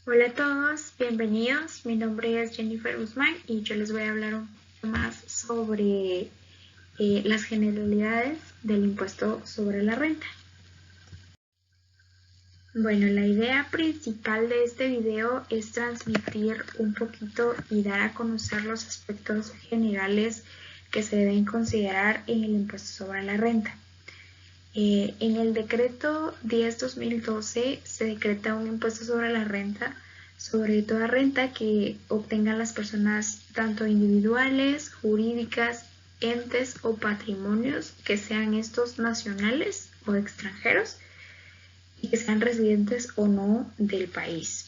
Hola a todos, bienvenidos. Mi nombre es Jennifer Guzmán y yo les voy a hablar un poco más sobre las generalidades del impuesto sobre la renta. Bueno, la idea principal de este video es transmitir un poquito y dar a conocer los aspectos generales que se deben considerar en el impuesto sobre la renta. En el decreto 10/2012 se decreta un impuesto sobre la renta sobre toda renta que obtengan las personas tanto individuales, jurídicas, entes o patrimonios que sean estos nacionales o extranjeros y que sean residentes o no del país.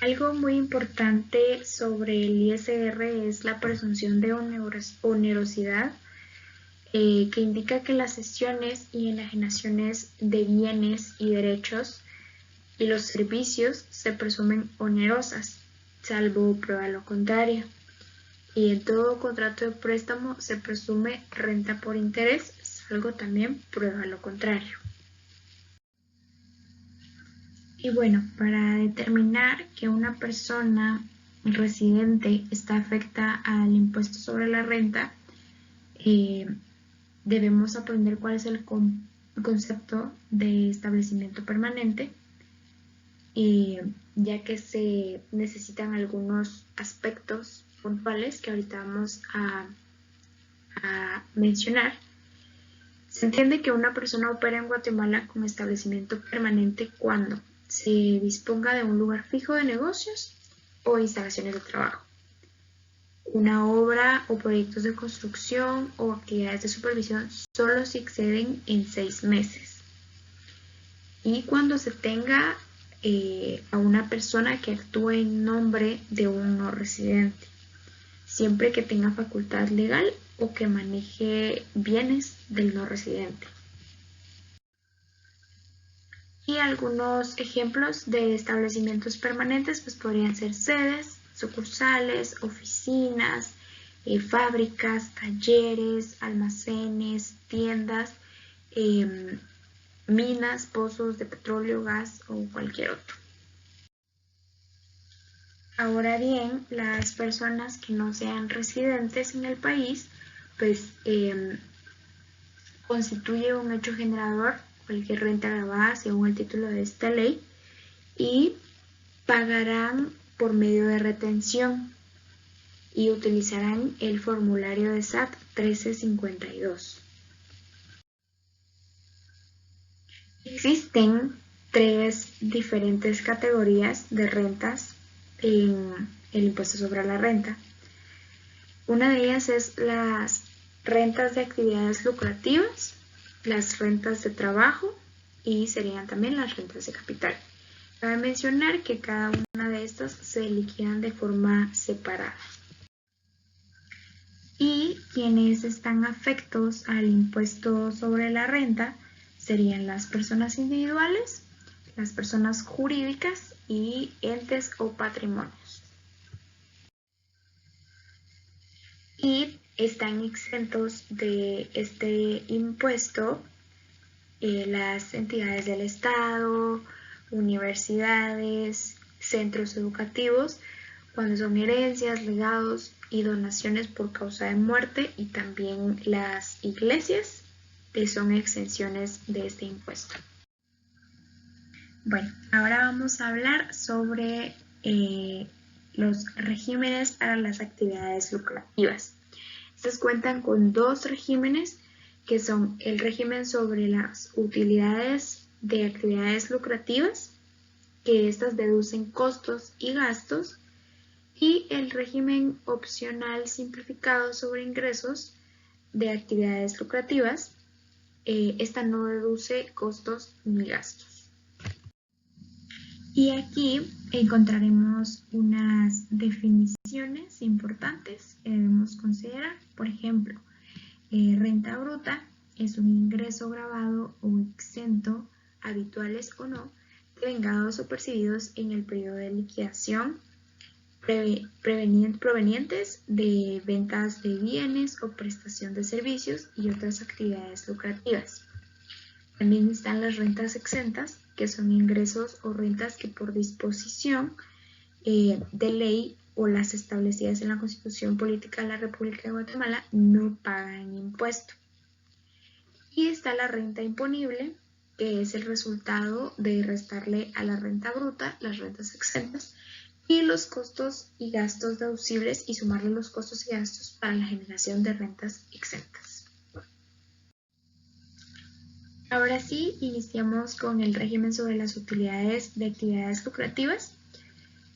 Algo muy importante sobre el ISR es la presunción de onerosidad que indica que las cesiones y enajenaciones de bienes y derechos y los servicios se presumen onerosas, salvo prueba lo contrario. Y en todo contrato de préstamo se presume renta por interés, salvo también prueba lo contrario. Y bueno, para determinar que una persona residente está afecta al impuesto sobre la renta, debemos aprender cuál es el concepto de establecimiento permanente, ya que se necesitan algunos aspectos puntuales que ahorita vamos a mencionar. Se entiende que una persona opera en Guatemala como establecimiento permanente cuando se disponga de un lugar fijo de negocios o instalaciones de trabajo, una obra o proyectos de construcción o actividades de supervisión solo si exceden en 6 meses. Y cuando se tenga a una persona que actúe en nombre de un no residente, siempre que tenga facultad legal o que maneje bienes del no residente. Y algunos ejemplos de establecimientos permanentes pues podrían ser sedes, sucursales, oficinas, fábricas, talleres, almacenes, tiendas, minas, pozos de petróleo, gas o cualquier otro. Ahora bien, las personas que no sean residentes en el país, pues constituye un hecho generador cualquier renta grabada según el título de esta ley y pagarán por medio de retención y utilizarán el formulario de SAT 1352. Existen 3 diferentes categorías de rentas en el impuesto sobre la renta. Una de ellas es las rentas de actividades lucrativas, las rentas de trabajo y serían también las rentas de capital. Cabe mencionar que cada una de estas se liquidan de forma separada. Y quienes están afectos al impuesto sobre la renta serían las personas individuales, las personas jurídicas y entes o patrimonios. Y están exentos de este impuesto las entidades del Estado, universidades, centros educativos, cuando son herencias, legados y donaciones por causa de muerte, y también las iglesias, que son exenciones de este impuesto. Bueno, ahora vamos a hablar sobre los regímenes para las actividades lucrativas. Estos cuentan con 2 regímenes, que son el régimen sobre las utilidades de actividades lucrativas, que estas deducen costos y gastos, y el régimen opcional simplificado sobre ingresos de actividades lucrativas. Esta no deduce costos ni gastos. Y aquí encontraremos unas definiciones importantes que debemos considerar. Por ejemplo, renta bruta es un ingreso grabado o exento, habituales o no, de vengados o percibidos en el periodo de liquidación, provenientes de ventas de bienes o prestación de servicios y otras actividades lucrativas. También están las rentas exentas, que son ingresos o rentas que por disposición de ley o las establecidas en la Constitución Política de la República de Guatemala no pagan impuesto. Y está la renta imponible, que es el resultado de restarle a la renta bruta las rentas exentas y los costos y gastos deducibles y sumarle los costos y gastos para la generación de rentas exentas. Ahora sí, iniciamos con el régimen sobre las utilidades de actividades lucrativas.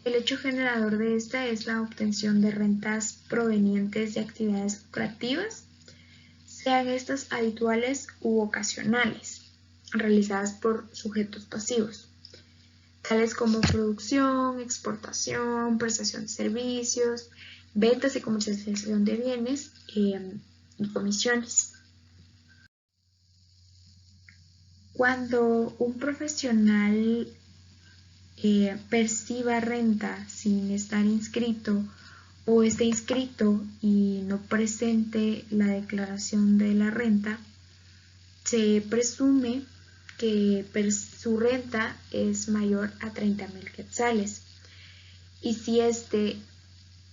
El hecho generador de esta es la obtención de rentas provenientes de actividades lucrativas, sean estas habituales u ocasionales, realizadas por sujetos pasivos, tales como producción, exportación, prestación de servicios, ventas y comercialización de bienes y comisiones. Cuando un profesional perciba renta sin estar inscrito o esté inscrito y no presente la declaración de la renta, se presume que su renta es mayor a 30,000 quetzales. Y si este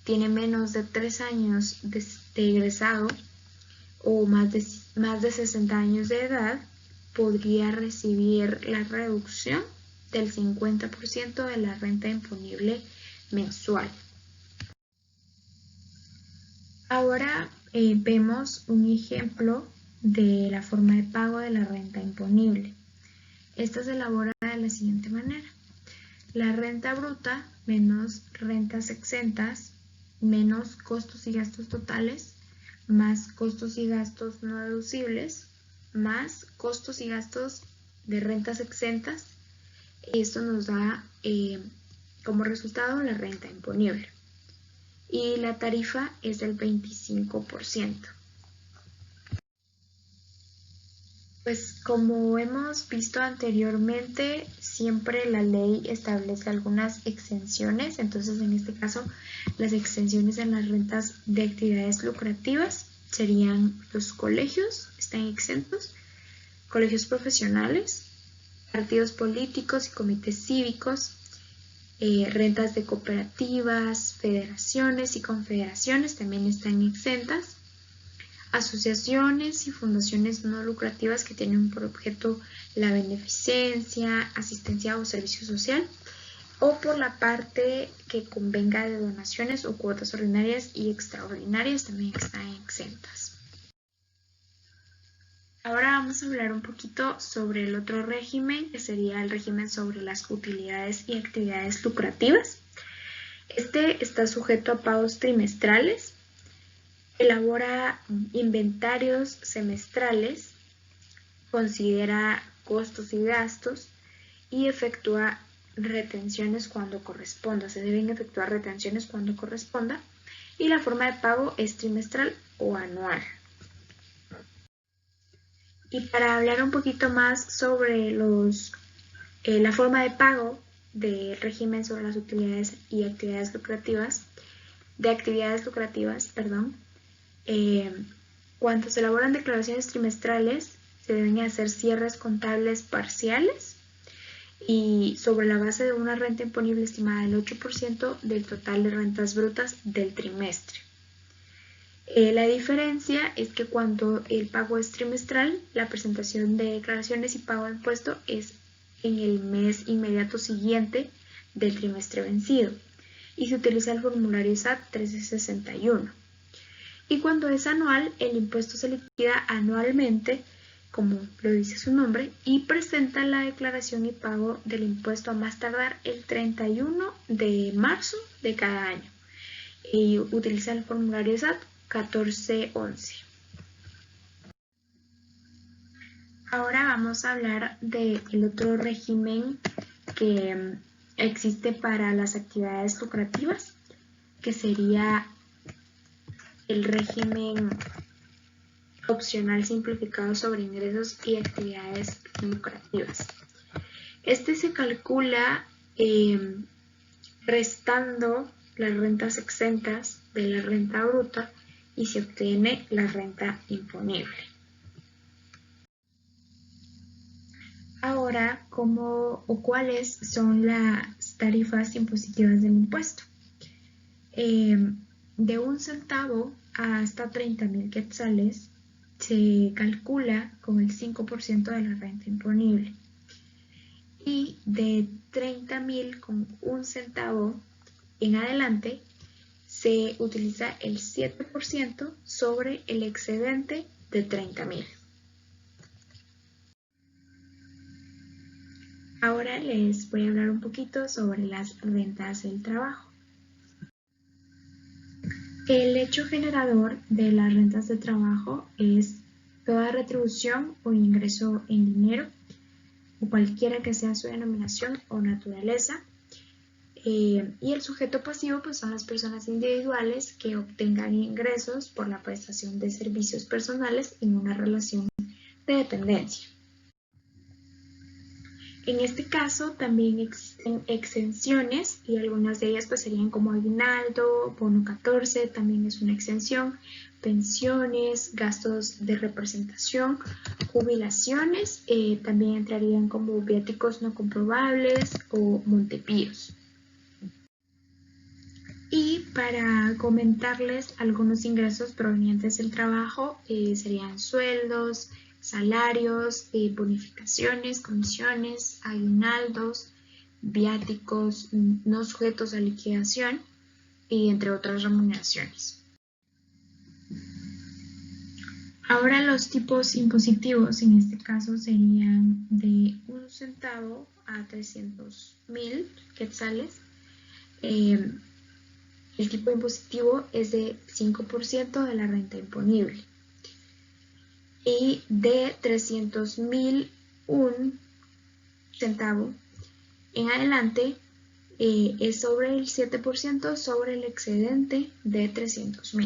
tiene menos de 3 años de egresado o más de 60 años de edad, podría recibir la reducción del 50% de la renta imponible mensual. Ahora vemos un ejemplo de la forma de pago de la renta imponible. Esta se elabora de la siguiente manera. La renta bruta menos rentas exentas menos costos y gastos totales más costos y gastos no deducibles más costos y gastos de rentas exentas. Esto nos da como resultado la renta imponible. Y la tarifa es del 25%. Pues como hemos visto anteriormente, siempre la ley establece algunas exenciones. Entonces, en este caso, las exenciones en las rentas de actividades lucrativas serían los colegios, están exentos, colegios profesionales, partidos políticos y comités cívicos, rentas de cooperativas, federaciones y confederaciones también están exentas. Asociaciones y fundaciones no lucrativas que tienen por objeto la beneficencia, asistencia o servicio social, o por la parte que convenga de donaciones o cuotas ordinarias y extraordinarias también están exentas. Ahora vamos a hablar un poquito sobre el otro régimen, que sería el régimen sobre las utilidades y actividades lucrativas. Este está sujeto a pagos trimestrales, elabora inventarios semestrales, considera costos y gastos y efectúa retenciones cuando corresponda. Se deben efectuar retenciones cuando corresponda y la forma de pago es trimestral o anual. Y para hablar un poquito más sobre la forma de pago del régimen sobre las utilidades y actividades lucrativas, cuando se elaboran declaraciones trimestrales, se deben hacer cierres contables parciales y sobre la base de una renta imponible estimada del 8% del total de rentas brutas del trimestre. La diferencia es que cuando el pago es trimestral, la presentación de declaraciones y pago de impuesto es en el mes inmediato siguiente del trimestre vencido y se utiliza el formulario SAT 1361. Y cuando es anual, el impuesto se liquida anualmente, como lo dice su nombre, y presenta la declaración y pago del impuesto a más tardar el 31 de marzo de cada año. Y utiliza el formulario SAT 1411. Ahora vamos a hablar del otro régimen que existe para las actividades lucrativas, que sería el régimen opcional simplificado sobre ingresos y actividades lucrativas. Este se calcula restando las rentas exentas de la renta bruta y se obtiene la renta imponible. Ahora, ¿cuáles son las tarifas impositivas del impuesto? De 1 centavo hasta 30.000 quetzales se calcula con el 5% de la renta imponible. Y de 30.000 con 1 centavo en adelante se utiliza el 7% sobre el excedente de 30.000. Ahora les voy a hablar un poquito sobre las rentas del trabajo. El hecho generador de las rentas de trabajo es toda retribución o ingreso en dinero, o cualquiera que sea su denominación o naturaleza. Y el sujeto pasivo pues son las personas individuales que obtengan ingresos por la prestación de servicios personales en una relación de dependencia. En este caso también existen exenciones y algunas de ellas pues serían como aguinaldo, bono 14, también es una exención, pensiones, gastos de representación, jubilaciones, también entrarían como viáticos no comprobables o montepíos. Y para comentarles algunos ingresos provenientes del trabajo serían sueldos, salarios, bonificaciones, comisiones, aguinaldos, viáticos no sujetos a liquidación y entre otras remuneraciones. Ahora los tipos impositivos en este caso serían de 1 centavo a 300.000 quetzales. El tipo impositivo es de 5% de la renta imponible. Y de 300.000 1 centavo en adelante es sobre el 7% sobre el excedente de 300.000.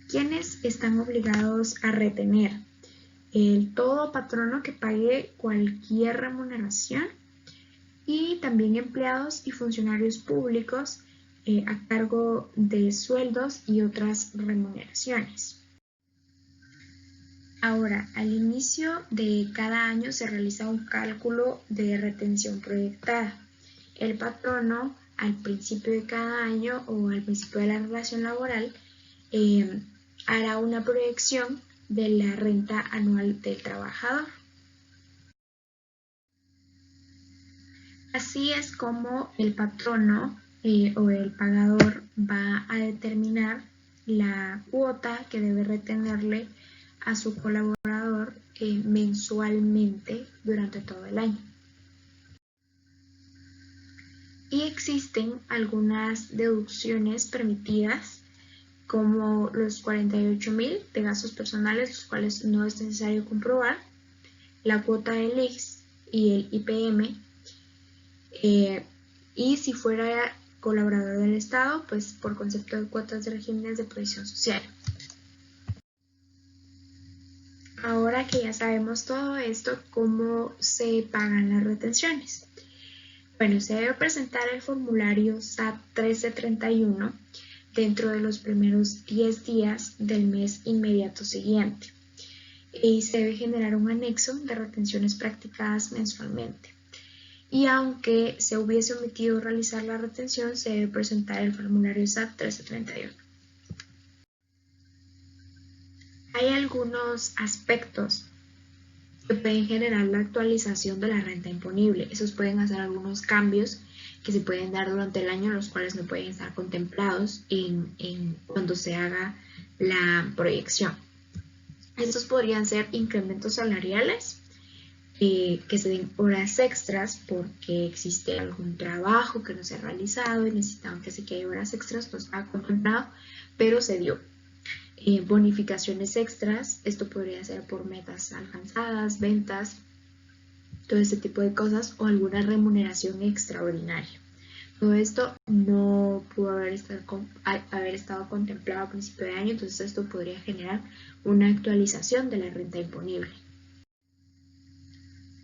¿Quiénes están obligados a retener? Todo patrono que pague cualquier remuneración y también empleados y funcionarios públicos a cargo de sueldos y otras remuneraciones. Ahora, al inicio de cada año se realiza un cálculo de retención proyectada. El patrono, al principio de cada año o al principio de la relación laboral, hará una proyección de la renta anual del trabajador. Así es como el patrono o el pagador va a determinar la cuota que debe retenerle a su colaborador mensualmente durante todo el año. Y existen algunas deducciones permitidas, como los 48.000 de gastos personales, los cuales no es necesario comprobar, la cuota del IX y el IPM, y si fuera colaborador del Estado, pues por concepto de cuotas de regímenes de previsión social. Ahora que ya sabemos todo esto, ¿cómo se pagan las retenciones? Bueno, se debe presentar el formulario SAT 1331 dentro de los primeros 10 días del mes inmediato siguiente y se debe generar un anexo de retenciones practicadas mensualmente. Y aunque se hubiese omitido realizar la retención, se debe presentar el formulario SAT 1331. Hay algunos aspectos que pueden generar la actualización de la renta imponible. Esos pueden hacer algunos cambios que se pueden dar durante el año, los cuales no pueden estar contemplados cuando se haga la proyección. Estos podrían ser incrementos salariales, que se den horas extras porque existe algún trabajo que no se ha realizado y necesitaban que se quede horas extras, no estaba contemplado, pero se dio. Bonificaciones extras, esto podría ser por metas alcanzadas, ventas, todo este tipo de cosas, o alguna remuneración extraordinaria. Todo esto no pudo haber estado contemplado a principio de año, entonces esto podría generar una actualización de la renta imponible.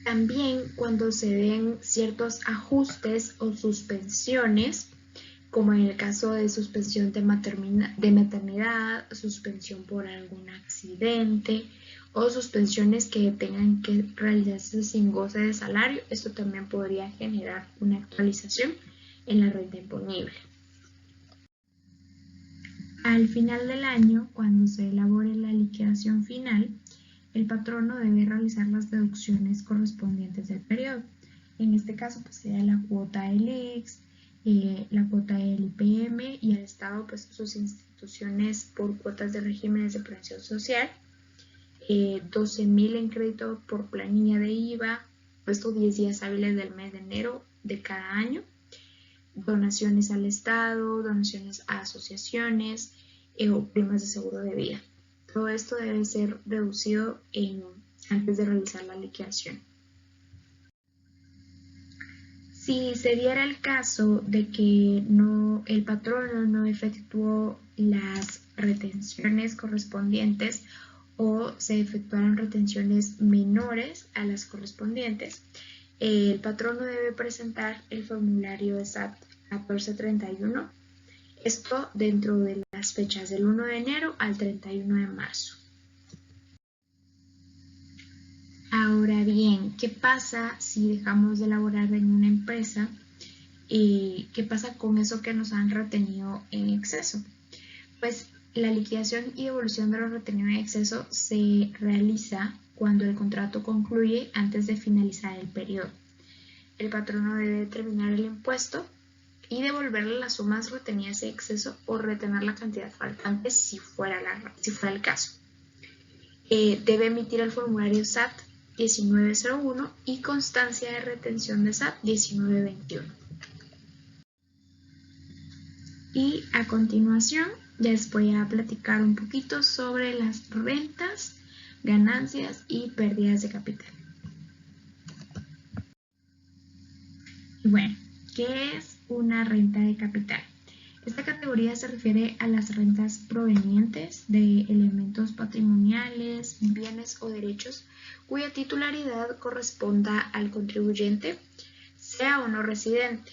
También cuando se den ciertos ajustes o suspensiones, como en el caso de suspensión de maternidad, suspensión por algún accidente o suspensiones que tengan que realizarse sin goce de salario. Esto también podría generar una actualización en la renta imponible. Al final del año, cuando se elabore la liquidación final, el patrono debe realizar las deducciones correspondientes del periodo. En este caso, pues sería la cuota del IX, la cuota del IPM, y al Estado, pues sus instituciones por cuotas de regímenes de previsión social, 12.000 en crédito por planilla de IVA, esto 10 días hábiles del mes de enero de cada año, donaciones al Estado, donaciones a asociaciones o primas de seguro de vida. Todo esto debe ser deducido antes de realizar la liquidación. Si se diera el caso de que el patrono no efectuó las retenciones correspondientes o se efectuaron retenciones menores a las correspondientes, el patrono debe presentar el formulario de SAT 1431, esto dentro de las fechas del 1 de enero al 31 de marzo. Ahora bien, ¿qué pasa si dejamos de laborar en una empresa? ¿Qué pasa con eso que nos han retenido en exceso? Pues la liquidación y devolución de lo retenido en exceso se realiza cuando el contrato concluye antes de finalizar el periodo. El patrono debe determinar el impuesto y devolverle las sumas retenidas en exceso o retener la cantidad faltante si fuera el caso. Debe emitir el formulario SAT 1901 y constancia de retención de SAT 1921. Y a continuación les voy a platicar un poquito sobre las rentas, ganancias y pérdidas de capital. Bueno, ¿qué es una renta de capital? Esta categoría se refiere a las rentas provenientes de elementos patrimoniales, bienes o derechos cuya titularidad corresponda al contribuyente, sea o no residente,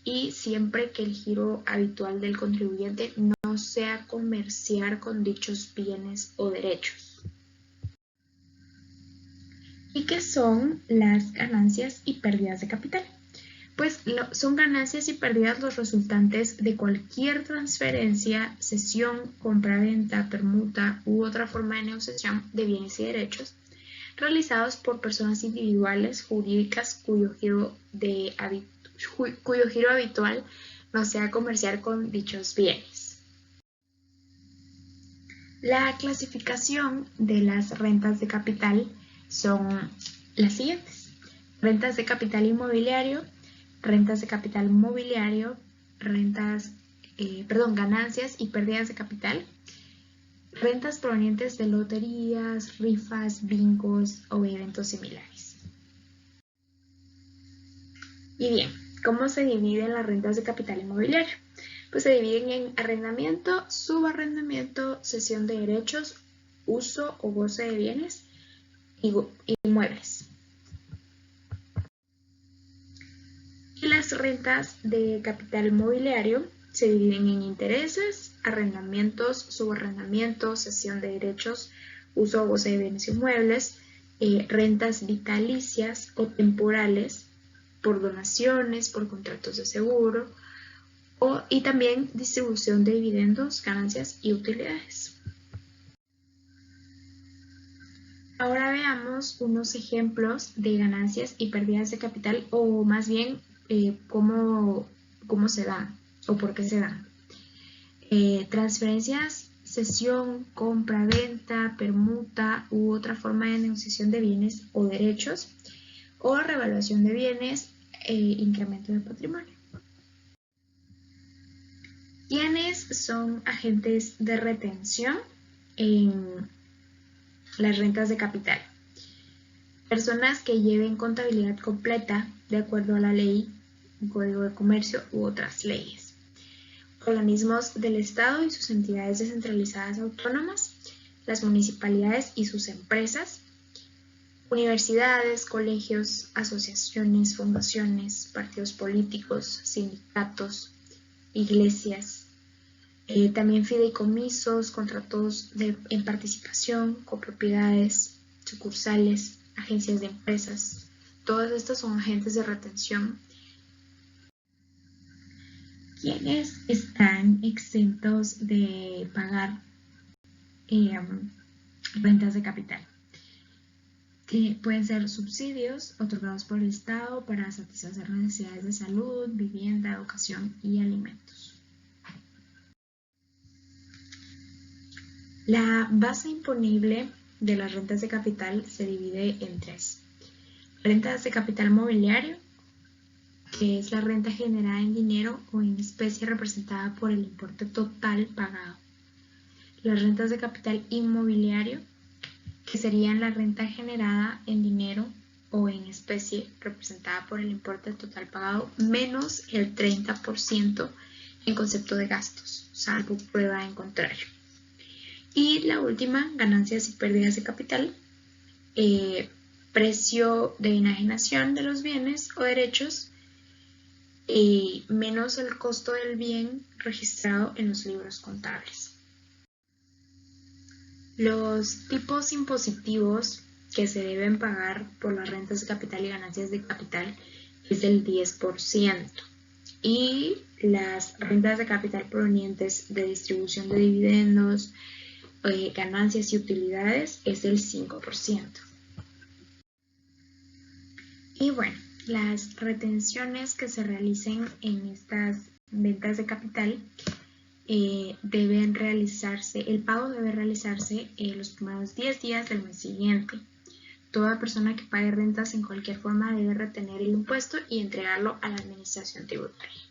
y siempre que el giro habitual del contribuyente no sea comerciar con dichos bienes o derechos. ¿Y qué son las ganancias y pérdidas de capital? Pues son ganancias y pérdidas los resultantes de cualquier transferencia, cesión, compraventa, permuta u otra forma de negociación de bienes y derechos realizados por personas individuales jurídicas cuyo giro habitual no sea comerciar con dichos bienes. La clasificación de las rentas de capital son las siguientes: rentas de capital inmobiliario, rentas de capital mobiliario, ganancias y pérdidas de capital, rentas provenientes de loterías, rifas, bingos o eventos similares. Y bien, ¿cómo se dividen las rentas de capital inmobiliario? Pues se dividen en arrendamiento, subarrendamiento, cesión de derechos, uso o goce de bienes y inmuebles. Y las rentas de capital mobiliario se dividen en intereses, arrendamientos, subarrendamientos, cesión de derechos, uso o goce de bienes inmuebles, rentas vitalicias o temporales por donaciones, por contratos de seguro, y también distribución de dividendos, ganancias y utilidades. Ahora veamos unos ejemplos de ganancias y pérdidas de capital, o más bien cómo se dan o por qué se dan. Transferencias, cesión, compra, venta, permuta u otra forma de negociación de bienes o derechos, o revaluación de bienes, incremento de patrimonio. ¿Quiénes son agentes de retención en las rentas de capital? Personas que lleven contabilidad completa de acuerdo a la ley, Código de Comercio u otras leyes. Organismos del Estado y sus entidades descentralizadas autónomas, las municipalidades y sus empresas, universidades, colegios, asociaciones, fundaciones, partidos políticos, sindicatos, iglesias, también fideicomisos, contratos en participación, copropiedades, sucursales, agencias de empresas. Todas estas son agentes de retención. ¿Quiénes están exentos de pagar rentas de capital? Que pueden ser subsidios otorgados por el Estado para satisfacer necesidades de salud, vivienda, educación y alimentos. La base imponible de las rentas de capital se divide en tres. Rentas de capital mobiliario, que es la renta generada en dinero o en especie representada por el importe total pagado. Las rentas de capital inmobiliario, que serían la renta generada en dinero o en especie representada por el importe total pagado menos el 30% en concepto de gastos, salvo prueba en contrario. Y la última, ganancias y pérdidas de capital, precio de enajenación de los bienes o derechos menos el costo del bien registrado en los libros contables. Los tipos impositivos que se deben pagar por las rentas de capital y ganancias de capital es del 10% y las rentas de capital provenientes de distribución de dividendos, ganancias y utilidades es del 5%. Y bueno, las retenciones que se realicen en estas ventas de capital deben realizarse, el pago debe realizarse los primeros 10 días del mes siguiente. Toda persona que pague rentas en cualquier forma debe retener el impuesto y entregarlo a la administración tributaria.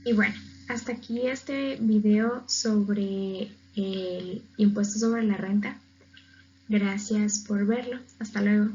Y bueno, hasta aquí este video sobre el impuesto sobre la renta. Gracias por verlo. Hasta luego.